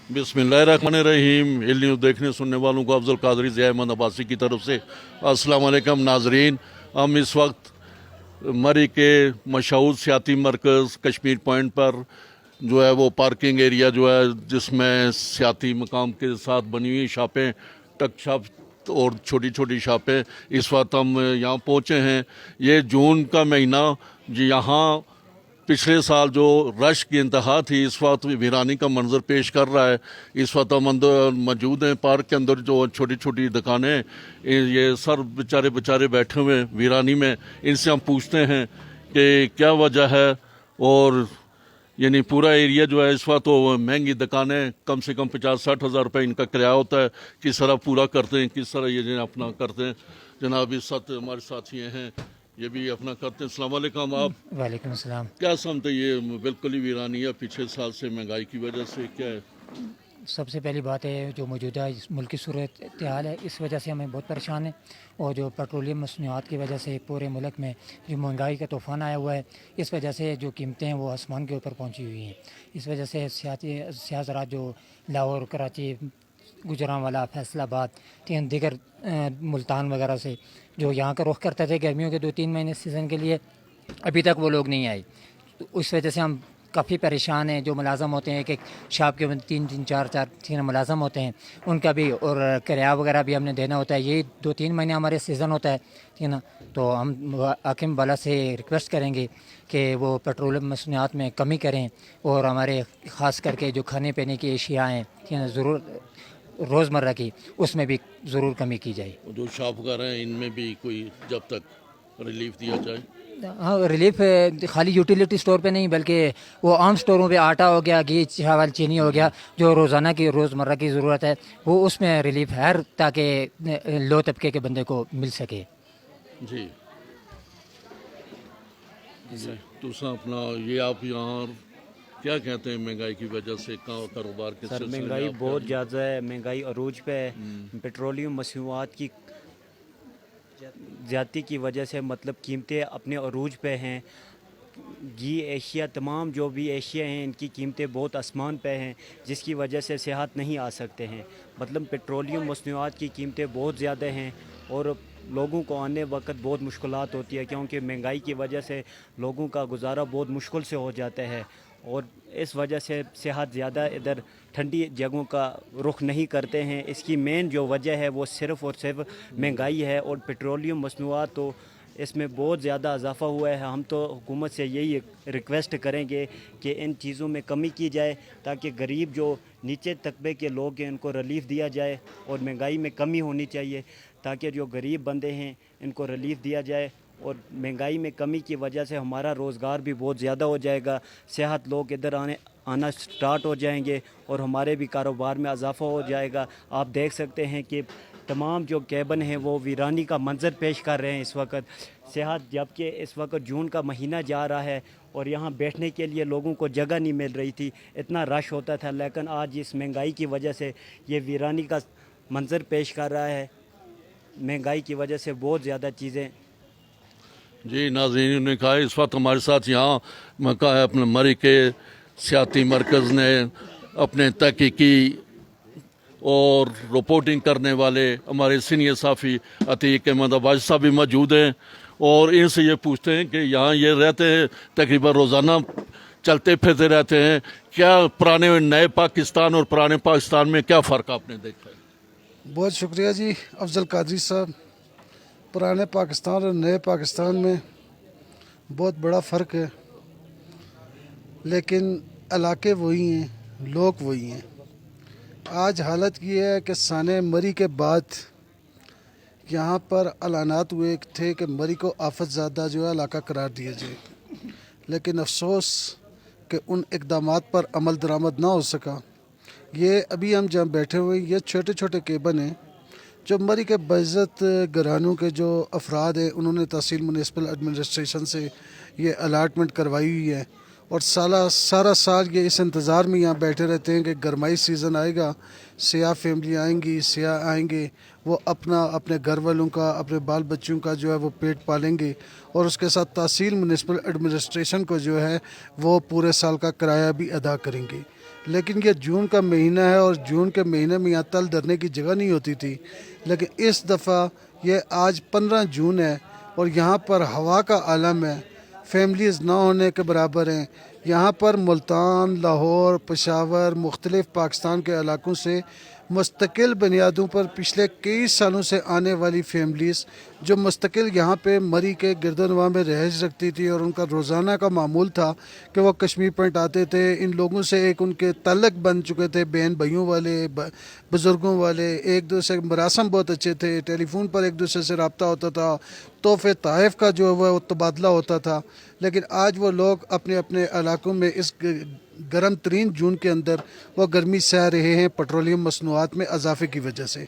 बिस्मिल्लाहिर्रहमानिर्रहीम। इल न्यूज़ देखने सुनने वालों को अफजल कादरी ज़िया अहमद अब्बासी की तरफ से अस्सलाम वालेकुम नाजरीन। हम इस वक्त मरी के मशहूर सियाती मरकज़ कश्मीर पॉइंट पर जो है वो पार्किंग एरिया जो है जिसमें सियाती मकाम के साथ बनी हुई शॉपें, टक शॉप और छोटी छोटी शॉपें, इस वक्त हम यहाँ पहुँचे हैं। ये जून का महीना, यहाँ पिछले साल जो रश की इंतहा थी इस वक्त वीरानी का मंजर पेश कर रहा है। इस वक्त हम अंदर मौजूद हैं पार्क के अंदर, जो छोटी छोटी दुकानें, ये सर बेचारे बैठे हुए हैं वीरानी में। इनसे हम पूछते हैं कि क्या वजह है, और यानी पूरा एरिया जो है इस वक्त तो महंगी दुकानें, कम से कम 50-60 हज़ार रुपये इनका किराया होता है, किस तरह पूरा करते हैं, किस तरह ये अपना करते हैं। जनाब इस साथ हमारे साथी हैं, ये भी अपना करते हैं। अस्सलाम वालेकुम। आप वालेकुम अस्सलाम। क्या समझते, ये बिल्कुल ही वीरानी है पिछले साल से महंगाई की वजह से, क्या है? सबसे पहली बात है जो मौजूदा इस मुल्क की सूरत हाल है, इस वजह से हमें बहुत परेशान है। और जो पेट्रोलियम मसनूआत की वजह से पूरे मुल्क में जो महंगाई का तूफ़ान आया हुआ है, इस वजह से जो कीमतें हैं वो आसमान के ऊपर पहुंची हुई हैं। इस वजह से सियासत जो लाहौर, कराची, गुजरांवाला, फैसलाबाद, दीगर मुल्तान वगैरह से जो यहाँ का रुख करते थे गर्मियों के 2-3 महीने सीज़न के लिए, अभी तक वो लोग नहीं आए। तो उस वजह से हम काफ़ी परेशान हैं। जो मुलाजम होते हैं, एक शॉप के 3 मुलाजम होते हैं, उनका भी और किराया वगैरह भी हमने देना होता है। यही 2-3 महीने हमारे सीज़न होता है, ठीक है ना। तो हम हाकिम वाला से रिक्वेस्ट करेंगे कि वो पेट्रोलियम मसनूआत में कमी करें, और हमारे ख़ास करके जो खाने पीने की अशिया हैं, ठीक है ना, ज़रूर रोज़मर्रा की, उसमें भी ज़रूर कमी की जाए। जो शॉपकार हैं इनमें भी कोई जब तक रिलीफ दिया जाए। हाँ, रिलीफ खाली यूटिलिटी स्टोर पे नहीं, बल्कि वो आम स्टोरों पे आटा हो गया, घी, चावल, चीनी हो गया, जो रोज़ाना की रोज़मर्रा की ज़रूरत है, वो उसमें रिलीफ है, ताकि लो तबके के बंदे को मिल सके। जी जी। दूसरा अपना ये, आप यहाँ क्या कहते हैं महंगाई की वजह से कारोबार के सर सिलसिले में महंगाई आप बहुत ज़्यादा है, महंगाई अरूज पे है। पेट्रोलियम मसनूआत की ज़्यादती की वजह से मतलब कीमतें अपने अरूज पे हैं। घी, एशिया, तमाम जो भी एशिया हैं, इनकी कीमतें बहुत आसमान पे हैं, जिसकी वजह से सेहत नहीं आ सकते हैं। मतलब पेट्रोलियम मसनूआत की कीमतें बहुत ज़्यादा हैं, और लोगों को आने वक्त बहुत मुश्किलात होती है, क्योंकि महंगाई की वजह से लोगों का गुजारा बहुत मुश्किल से हो जाता है। और इस वजह से सेहत ज़्यादा इधर ठंडी जगहों का रुख नहीं करते हैं। इसकी मेन जो वजह है वो सिर्फ़ और सिर्फ महंगाई है, और पेट्रोलियम मसनूआत तो इसमें बहुत ज़्यादा इजाफ़ा हुआ है। हम तो हुकूमत से यही रिक्वेस्ट करेंगे कि इन चीज़ों में कमी की जाए, ताकि गरीब जो नीचे तबके के लोग हैं उनको रिलीफ़ दिया जाए, और महंगाई में कमी होनी चाहिए, ताकि जो गरीब बंदे हैं इनको रिलीफ़ दिया जाए। और महंगाई में कमी की वजह से हमारा रोज़गार भी बहुत ज़्यादा हो जाएगा, सेहत लोग इधर आना स्टार्ट हो जाएंगे, और हमारे भी कारोबार में इजाफ़ा हो जाएगा। आप देख सकते हैं कि तमाम जो केबिन हैं वो वीरानी का मंजर पेश कर रहे हैं इस वक्त। सेहत, जबकि इस वक्त जून का महीना जा रहा है और यहाँ बैठने के लिए लोगों को जगह नहीं मिल रही थी, इतना रश होता था, लेकिन आज इस महंगाई की वजह से ये वीरानी का मंजर पेश कर रहा है। महंगाई की वजह से बहुत ज़्यादा चीज़ें। जी नाज़रीन ने कहा, इस वक्त हमारे साथ यहाँ अपने मरी के सियाती मरकज़ ने अपने तहकीकी और रिपोर्टिंग करने वाले हमारे सीनियर साफ़ी अतीक अहमद अब्बासी साहब भी मौजूद हैं, और इनसे ये पूछते हैं कि यहाँ ये रहते हैं, तकरीबन रोज़ाना चलते फिरते रहते हैं, क्या पुराने नए पाकिस्तान और पुराने पाकिस्तान में क्या फ़र्क आपने देखा है? बहुत शुक्रिया जी अफजल कादरी साहब। पुराने पाकिस्तान और नए पाकिस्तान में बहुत बड़ा फ़र्क है, लेकिन इलाके वही हैं, लोग वही हैं। आज हालत ये है कि साने मरी के बाद यहाँ पर ऐलानात हुए थे कि मरी को आफत ज़्यादा जो है इलाका करार दिया जाए, लेकिन अफसोस कि उन इक़दामात पर अमल दरामद ना हो सका। ये अभी हम जहाँ बैठे हुए, ये छोटे छोटे केबन हैं जो मरी के बाइज़्ज़त घरानों के जो अफराद हैं, उन्होंने तहसील म्यूनिसिपल एडमिनिस्ट्रेशन से ये अलाटमेंट करवाई हुई है, और सारा साल ये इस इंतज़ार में यहाँ बैठे रहते हैं कि गरमाई सीज़न आएगा, सियाह फैमिली आएंगी, सियाह आएंगे, वो अपने घर वालों का, अपने बाल बच्चों का जो है वो पेट पालेंगे, और उसके साथ तहसील म्यूनिसिपल एडमिनिस्ट्रेशन को जो है वो पूरे साल का किराया भी अदा करेंगे। لیکن یہ جون کا مہینہ ہے اور جون کے مہینے میں یہاں تل دھرنے کی جگہ نہیں ہوتی تھی، لیکن اس دفعہ یہ آج 15 جون ہے اور یہاں پر ہوا کا عالم ہے، فیملیز نہ ہونے کے برابر ہیں۔ یہاں پر ملتان، لاہور، پشاور، مختلف پاکستان کے علاقوں سے مستقل بنیادوں پر پچھلے کئی سالوں سے آنے والی فیملیز جو مستقل یہاں پہ مری کے گردنواں میں رہائش رکھتی تھی اور ان کا روزانہ کا معمول تھا کہ وہ کشمیر پوائنٹ آتے تھے۔ ان لوگوں سے ایک ان کے تعلق بن چکے تھے، بہن بھائیوں والے، بزرگوں والے، ایک دوسرے کے مراسم بہت اچھے تھے، ٹیلی فون پر ایک دوسرے سے رابطہ ہوتا تھا، تحفے تحائف کا جو ہے وہ تبادلہ ہوتا تھا۔ لیکن آج وہ لوگ اپنے اپنے علاقوں میں اس گرم ترین جون کے اندر وہ گرمی سہ رہے ہیں پیٹرولیم مصنوعات میں اضافے کی وجہ سے۔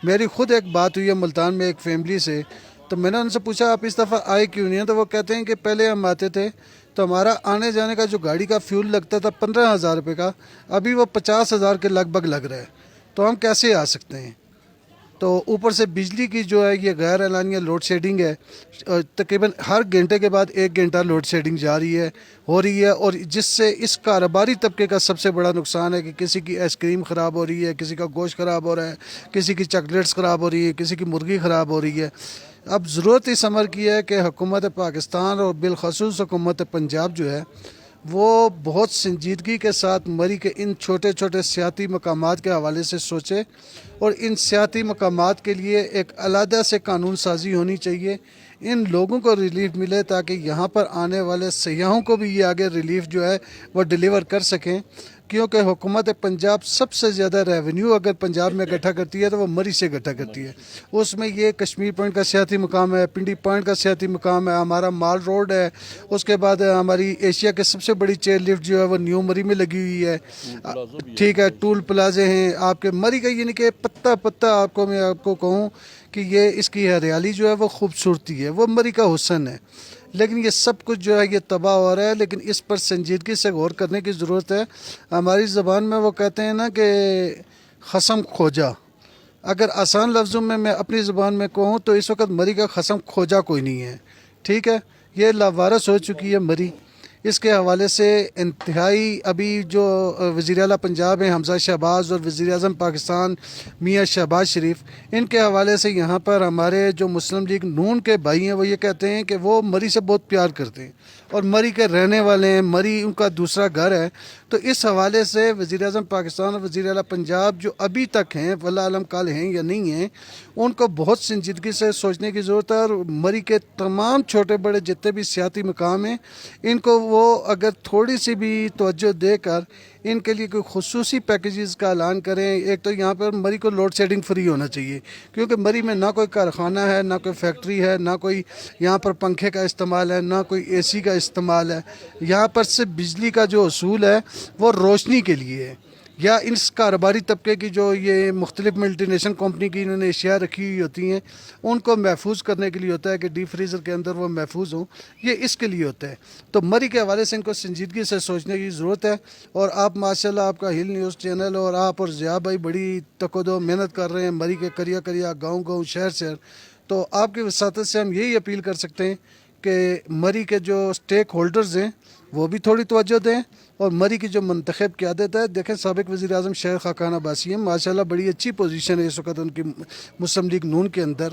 میری خود ایک بات ہوئی ہے ملتان میں ایک فیملی سے، تو میں نے ان سے پوچھا آپ اس دفعہ آئے کیوں نہیں ہیں؟ تو وہ کہتے ہیں کہ پہلے ہم آتے تھے تو ہمارا آنے جانے کا جو گاڑی کا فیول لگتا تھا 15,000 روپے کا، ابھی وہ 50,000 کے لگ بھگ لگ رہا ہے، تو ہم کیسے آ سکتے ہیں؟ تو اوپر سے بجلی کی جو ہے یہ غیر اعلانیہ لوڈ شیڈنگ ہے، تقریباً ہر گھنٹے کے بعد 1 گھنٹہ لوڈ شیڈنگ جاری ہو رہی ہے، اور جس سے اس کاروباری طبقے کا سب سے بڑا نقصان ہے کہ کسی کی آئس کریم خراب ہو رہی ہے، کسی کا گوشت خراب ہو رہا ہے، کسی کی چاکلیٹس خراب ہو رہی ہے، کسی کی مرغی خراب ہو رہی ہے۔ اب ضرورت اس امر کی ہے کہ حکومت پاکستان اور بالخصوص حکومت پنجاب جو ہے وہ بہت سنجیدگی کے ساتھ مری کے ان چھوٹے چھوٹے سیاحتی مقامات کے حوالے سے سوچے، اور ان سیاحتی مقامات کے لیے ایک علیحدہ سے قانون سازی ہونی چاہیے، ان لوگوں کو ریلیف ملے تاکہ یہاں پر آنے والے سیاحوں کو بھی یہ آگے ریلیف جو ہے وہ ڈیلیور کر سکیں، کیونکہ حکومت پنجاب سب سے زیادہ ریونیو اگر پنجاب میں اکٹھا کرتی ہے تو وہ مری سے اکٹھا کرتی ہے۔ اس میں یہ کشمیر پوائنٹ کا سیاحتی مقام ہے، پنڈی پوائنٹ کا سیاحتی مقام ہے، ہمارا مال روڈ ہے، اس کے بعد ہماری ایشیا کے سب سے بڑی چیئر لفٹ جو ہے وہ نیو مری میں لگی ہوئی ہے، ٹھیک ہے، ٹول پلازے ہیں آپ کے مری کا، یعنی کہ پتہ پتہ میں آپ کو کہوں کہ یہ اس کی ہریالی جو ہے وہ خوبصورتی ہے، وہ مری کا حسن ہے۔ لیکن یہ سب کچھ جو ہے یہ تباہ ہو رہا ہے، لیکن اس پر سنجیدگی سے غور کرنے کی ضرورت ہے۔ ہماری زبان میں وہ کہتے ہیں نا کہ خصم کھوجا، اگر آسان لفظوں میں اپنی زبان میں کہوں تو اس وقت مری کا خصم کھوجا کوئی نہیں ہے، ٹھیک ہے، یہ لاوارث ہو چکی ہے مری۔ اس کے حوالے سے انتہائی ابھی جو وزیر اعلیٰ پنجاب ہیں حمزہ شہباز اور وزیر اعظم پاکستان میاں شہباز شریف، ان کے حوالے سے یہاں پر ہمارے جو مسلم لیگ نون کے بھائی ہیں وہ یہ کہتے ہیں کہ وہ مری سے بہت پیار کرتے ہیں اور مری کے رہنے والے ہیں، مری ان کا دوسرا گھر ہے۔ تو اس حوالے سے وزیر اعظم پاکستان اور وزیر اعلیٰ پنجاب جو ابھی تک ہیں، واللہ عالم کل ہیں یا نہیں ہیں، ان کو بہت سنجیدگی سے سوچنے کی ضرورت ہے، اور مری کے تمام چھوٹے بڑے جتنے بھی سیاحتی مقام ہیں ان کو وہ اگر تھوڑی سی بھی توجہ دے کر ان کے لیے کوئی خصوصی پیکیجز کا اعلان کریں۔ ایک تو یہاں پر مری کو لوڈ شیڈنگ فری ہونا چاہیے، کیونکہ مری میں نہ کوئی کارخانہ ہے، نہ کوئی فیکٹری ہے، نہ کوئی یہاں پر پنکھے کا استعمال ہے، نہ کوئی اے سی کا استعمال ہے۔ یہاں پر صرف بجلی کا جو اصول ہے وہ روشنی کے لیے ہے، یا اس کاروباری طبقے کی جو یہ مختلف ملٹی نیشنل کمپنی کی انہوں نے اشیاء رکھی ہوئی ہوتی ہیں ان کو محفوظ کرنے کے لیے ہوتا ہے کہ ڈیپ فریزر کے اندر وہ محفوظ ہوں، یہ اس کے لیے ہوتا ہے۔ تو مری کے حوالے سے ان کو سنجیدگی سے سوچنے کی ضرورت ہے، اور آپ ماشاءاللہ آپ کا ہل نیوز چینل اور آپ اور ضیاء بھائی بڑی تکو محنت کر رہے ہیں مری کے کریا گاؤں گاؤں شہر شہر، تو آپ کی وساطت سے ہم یہی اپیل کر سکتے ہیں کہ مری کے جو اسٹیک ہولڈرز ہیں وہ بھی تھوڑی توجہ دیں، اور مری کی جو منتخب قیادت ہے، دیکھیں سابق وزیر اعظم شیر خاقان عباسی ہیں، ماشاءاللہ بڑی اچھی پوزیشن ہے اس وقت ان کی مسلم لیگ نون کے اندر،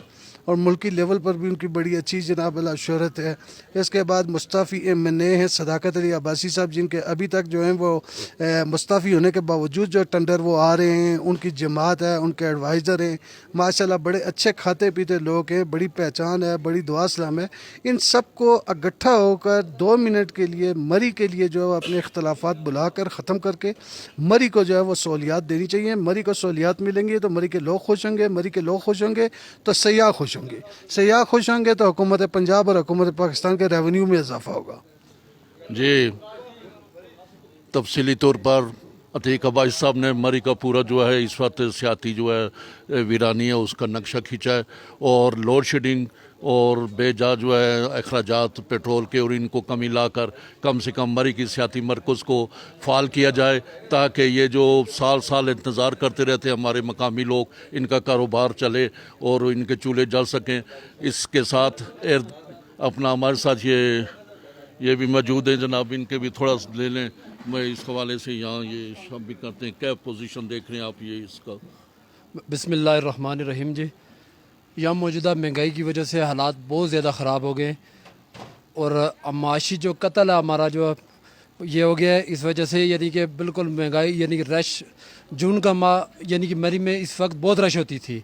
اور ملکی لیول پر بھی ان کی بڑی اچھی جناب اللہ شہرت ہے۔ اس کے بعد مستعفی ایم این اے ہیں صداقت علی عباسی صاحب، جن کے ابھی تک جو ہیں وہ مستعفی ہونے کے باوجود جو ٹینڈر وہ آ رہے ہیں، ان کی جماعت ہے، ان کے ایڈوائزر ہیں، ماشاءاللہ بڑے اچھے کھاتے پیتے لوگ ہیں، بڑی پہچان ہے، بڑی دعا سلام ہے۔ ان سب کو اکٹھا ہو کر 2 منٹ کے لیے مری کے لیے جو ہے اپنے اختلافات بلا کر ختم کر کے مری کو جو ہے وہ سہولیات دینی چاہیے۔ مری کو سہولیات ملیں گی تو مری کے لوگ خوش ہوں گے، مری کے لوگ خوش ہوں گے تو سیاح خوش ہوں گے، سیاح خوش ہوں گے تو حکومت پنجاب اور حکومت پاکستان کے ریونیو میں اضافہ ہوگا۔ جی، تفصیلی طور پر عتیق عباسی صاحب نے مری کا پورا جو ہے اس وقت سیاحتی جو ہے ویرانی ہے اس کا نقشہ کھینچا ہے، اور لوڈ شیڈنگ اور بے جا جو ہے اخراجات پیٹرول کے اور ان کو کمی لا کر کم سے کم مری کی سیاحتی مرکز کو فعال کیا جائے، تاکہ یہ جو سال سال انتظار کرتے رہتے ہیں ہمارے مقامی لوگ، ان کا کاروبار چلے اور ان کے چولہے جل سکیں۔ اس کے ساتھ اپنا ہمارے ساتھ یہ بھی موجود ہیں جناب، ان کے بھی تھوڑا لے لیں۔ मैं इस हवाले से यहाँ ये सब भी करते हैं, क्या पोजीशन देख रहे हैं आप ये इसका? बिस्मिल्लाहिर्रहमानिर्रहीम जी। यहाँ मौजूदा महंगाई की वजह से हालात बहुत ज़्यादा ख़राब हो गए और माशी जो कत्ल है हमारा जो ये हो गया है इस वजह से, यानी कि बिल्कुल महंगाई, यानी कि रश जून का माह यानी कि मई में इस वक्त बहुत रश होती थी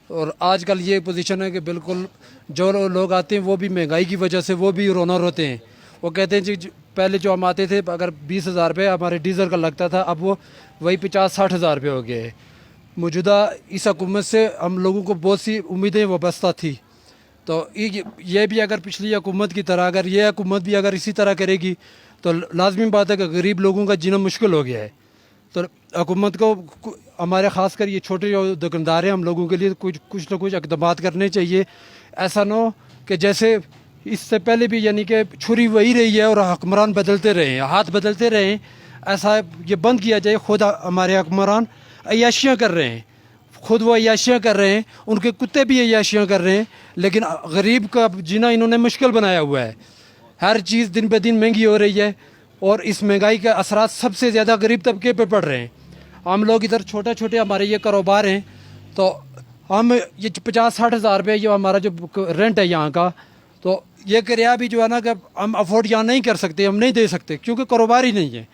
और आजकल ये पोजीशन है कि बिल्कुल जो लोग आते हैं वो भी महंगाई की वजह से वो भी रोना रोते हैं। वो कहते हैं जी पहले जो हम आते थे अगर 20,000 रुपये हमारे डीज़ल का लगता था, अब वो वही 50-60 हज़ार रुपये हो गए हैं। मौजूदा इस हुकूमत से हम लोगों को बहुत सी उम्मीदें वाबस्ता थी, तो ये भी अगर पिछली हुकूमत की तरह अगर ये हुकूमत भी अगर इसी तरह करेगी तो लाजमी बात है कि गरीब लोगों का जीना मुश्किल हो गया है। तो हुकूमत को हमारे ख़ास कर ये छोटे जो दुकानदार हैं हम लोगों के लिए कुछ ना कुछ इक़दाम करने चाहिए। ऐसा ना हो कि जैसे इससे पहले भी यानी कि छुरी वही रही है और हुक्मरान बदलते रहे हैं, हाथ बदलते रहे हैं, ऐसा ये बंद किया जाए। खुद हमारे हुक्मरान अय्याशियाँ कर रहे हैं, खुद वो अय्याशियाँ कर रहे हैं, उनके कुत्ते भी अय्याशियाँ कर रहे हैं, लेकिन गरीब का जीना इन्होंने मुश्किल बनाया हुआ है। हर चीज़ दिन ब दिन महंगी हो रही है और इस महंगाई के असरात सबसे ज़्यादा गरीब तबके पे पड़ रहे हैं। हम लोग इधर छोटे छोटे हमारे ये कारोबार हैं, तो हम ये 50-60 हज़ार रुपये जो हमारा जो रेंट है यहाँ का, तो ये किराया भी जो है ना कि हम अफोर्ड यहाँ नहीं कर सकते, हम नहीं दे सकते क्योंकि कारोबार ही नहीं है।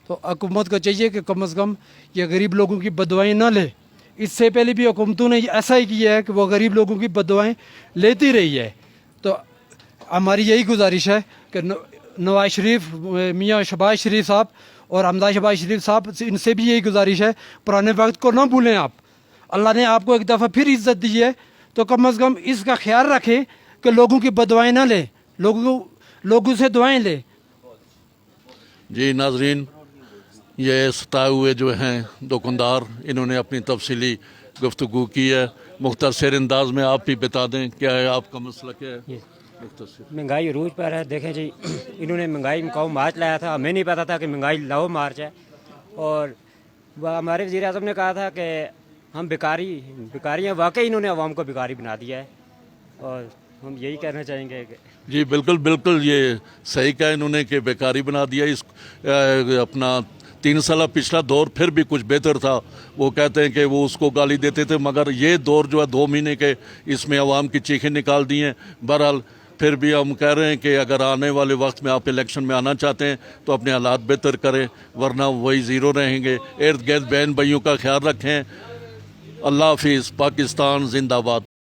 तो हुकूमत को चाहिए कि कम से कम ये गरीब लोगों की बददुआएं ना ले। इससे पहले भी हुकूमतों ने ऐसा ही किया है कि वो गरीब लोगों की बददुआएं लेती रही है। तो हमारी यही गुजारिश है कि नवाज शरीफ, मियाँ शहबाज शरीफ साहब और हमदा शहबाज शरीफ साहब, इनसे भी यही गुजारिश है, पुराने वक्त को ना भूलें आप। अल्लाह ने आपको एक दफ़ा फिर इज़्ज़त दी है, तो कम से कम इसका ख्याल रखें कि लोगों की बददुआएं ना लें, लोगों से दुआएं लें। जी नाजरीन, ये सताए हुए जो हैं दुकानदार, इन्होंने अपनी तफसीली गुफ्तगू की है। मुख्तसर अंदाज में आप भी बता दें क्या है आपका मसला, क्या है? मुख्तसर। महंगाई अरूज पर है। देखें जी, इन्होंने महंगाई मकाऊ मार्च लाया था, हमें नहीं पता था कि महंगाई लाओ मार्च है। और हमारे वज़ीर आज़म ने कहा था कि हम भिखारी हैं। वाकई इन्होंने अवाम को भिखारी बना दिया है और हम यही कहना चाहेंगे कि जी बिल्कुल ये सही कहा इन्होंने कि बेकारी बना दिया। इस अपना 3 साल पिछला दौर फिर भी कुछ बेहतर था। वो कहते हैं कि वो उसको गाली देते थे, मगर ये दौर जो है 2 महीने के, इसमें अवाम की चीखें निकाल दी हैं। बहरहाल फिर भी हम कह रहे हैं कि अगर आने वाले वक्त में आप इलेक्शन में आना चाहते हैं तो अपने हालात बेहतर करें, वरना वही ज़ीरो रहेंगे। इर्द गिर्द बहन भाइयों का ख्याल रखें। अल्लाह हाफिज़। पाकिस्तान जिंदाबाद।